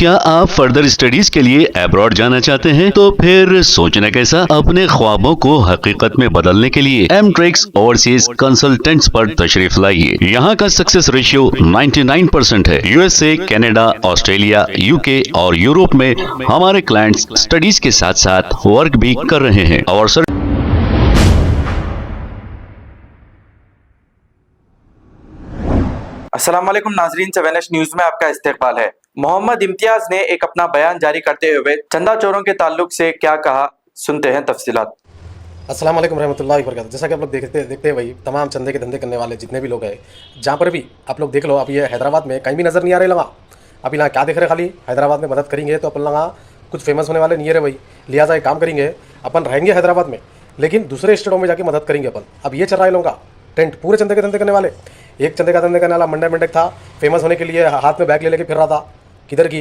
क्या आप further studies के लिए अब्रॉड जाना चाहते हैं? तो फिर सोचना कैसा, अपने ख्वाबों को हकीकत में बदलने के लिए एमट्रिक्स ओवरसीज कंसल्टेंट्स पर तशरीफ लाइए। यहाँ का सक्सेस रेशियो 99% है। यूएसए, कनाडा, ऑस्ट्रेलिया, यूके और यूरोप में हमारे क्लाइंट्स स्टडीज के साथ साथ वर्क भी कर रहे हैं और अस्सलाम वालेकुम नाजरीन, 7H न्यूज में आपका इस्तकबाल है। मोहम्मद इम्तियाज ने एक अपना बयान जारी करते हुए चंदा चोरों के ताल्लुक से क्या कहा, सुनते हैं तफसीलात। अस्सलाम वालेकुम रहमतुल्लाहि व बरकातहू। जैसा कि आप लोग देखते हैं भाई, तमाम चंदे के धंधे करने वाले जितने भी लोग हैं, जहाँ पर भी आप लोग देख लो, अब ये हैदराबाद में कहीं भी नज़र नहीं आ रहे लगा। अभी यहाँ क्या देख रहे, खाली हैदराबाद में मदद करेंगे तो अपन लगा कुछ फेमस होने वाले नहीं है रे भाई, लिहाजा एक काम करेंगे, अपन रहेंगे हैदराबाद में लेकिन दूसरे स्टेटों में जाके मदद करेंगे अपन। अब ये चल रहा है लोगों का टेंट, पूरे चंदे के धंधे करने वाले। एक चंदे का धंधे करने वाला मंडक था, फेमस होने के लिए हाथ में बैग ले लेके फिर रहा था, किधर की।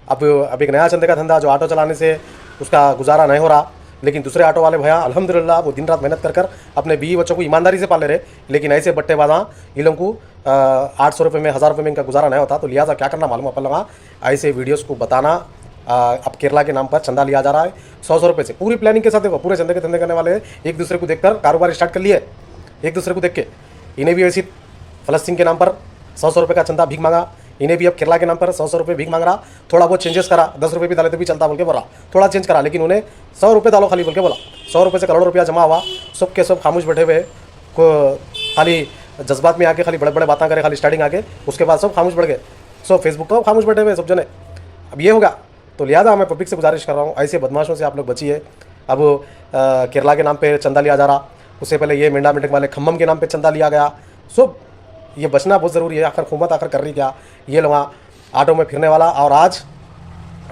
अब एक नया चंदे का धंधा जो ऑटो चलाने से उसका गुजारा नहीं हो रहा, लेकिन दूसरे ऑटो वाले भैया अल्हम्दुलिल्लाह वो दिन रात मेहनत कर अपने बीवी बच्चों को ईमानदारी से पाल ले रहे। लेकिन ऐसे बट्टेबाज इन लोगों को 800 रुपये में 1000 रुपये में इनका गुजारा नहीं होता। तो लिहाजा क्या करना मालूम अपन लगा, ऐसे वीडियोज़ को बताना। अब केरला के नाम पर चंदा लिया जा रहा है 100 रुपये से, पूरी प्लानिंग के साथ। देखो पूरे चंदे के धंधे करने वाले एक दूसरे को देखकर कारोबार स्टार्ट कर लिए, एक दूसरे को देख के। इन्हें भी ऐसी फ़लस्तीन के नाम पर 100 रुपये का चंदा भीख मांगा, इन्हें भी अब केरला के नाम पर 100 रुपये भीख मांग रहा। थोड़ा बहुत चेंजेस करा, 10 रुपये भी डाले तो भी चलता बोल के बोला, थोड़ा चेंज करा, लेकिन उन्हें 100 रुपये डालो खाली बोल के बोला। 100 रुपये से करोड़ रुपया जमा हुआ। सब के सब खामोश बैठे हुए, खाली जज्बात में आके खाली बड़े बड़े बातें करे, खाली स्टार्टिंग आके, उसके बाद सब खामोश बैठ गए। सब फेसबुक पर खामोश बैठे हुए सब जने। अब ये होगा तो लिहाजा मैं पब्लिक से गुजारिश कर रहा हूँ, ऐसे बदमाशों से आप लोग बचिए। अब केरला के नाम पे चंदा लिया जा रहा, उससे पहले ये मेंढा मेंढक वाले खम्मम के नाम पे चंदा लिया गया। सो ये बचना बहुत ज़रूरी है। आखिर हुकूमत आखिर कर रही क्या, ये लोग ऑटो में फिरने वाला, और आज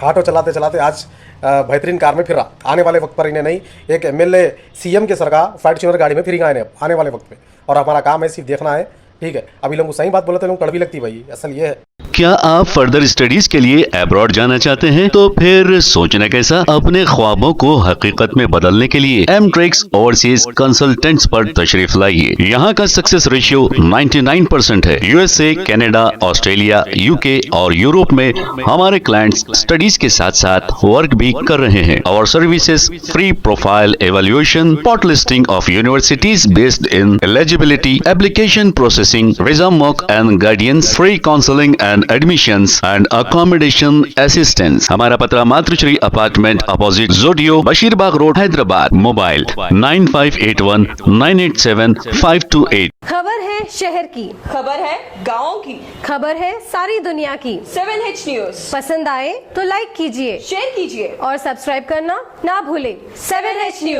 ऑटो चलाते चलाते आज बेहतरीन कार में फिर रहा। आने वाले वक्त पर इन्हें नहीं, एक MLA CM के सर का फॉर्च्यूनर गाड़ी में फिरेगा इन्हें आने वाले वक्त में। और हमारा काम है सिर्फ देखना है, ठीक है। अभी लोगों को सही बात बोले तो लोग कड़वी लगती भाई, असल ये है। क्या आप फर्दर स्टडीज के लिए अब्रॉड जाना चाहते हैं? तो फिर सोचना कैसा, अपने ख्वाबों को हकीकत में बदलने के लिए एमट्रिक्स ओवरसीज कंसल्टेंट्स पर तशरीफ लाइए। यहाँ का सक्सेस रेशियो 99% है। यूएसए, कनाडा, ऑस्ट्रेलिया, यूके और यूरोप में हमारे क्लाइंट्स स्टडीज के साथ साथ वर्क भी कर रहे हैं और services free profile evaluation, spot listing of universities based in eligibility, application processing, visa mock and guidance, free counselling and admissions and accommodation assistance. हमारा पता मातृश्री अपार्टमेंट अपोजिट जोडियो, बशीरबाग रोड, हैदराबाद। मोबाइल 9581987528। खबर है शहर की, खबर है गाँव की, खबर है सारी दुनिया की। 7H न्यूज पसंद आए तो लाइक कीजिए, शेयर कीजिए और सब्सक्राइब करना ना भूले। 7H news.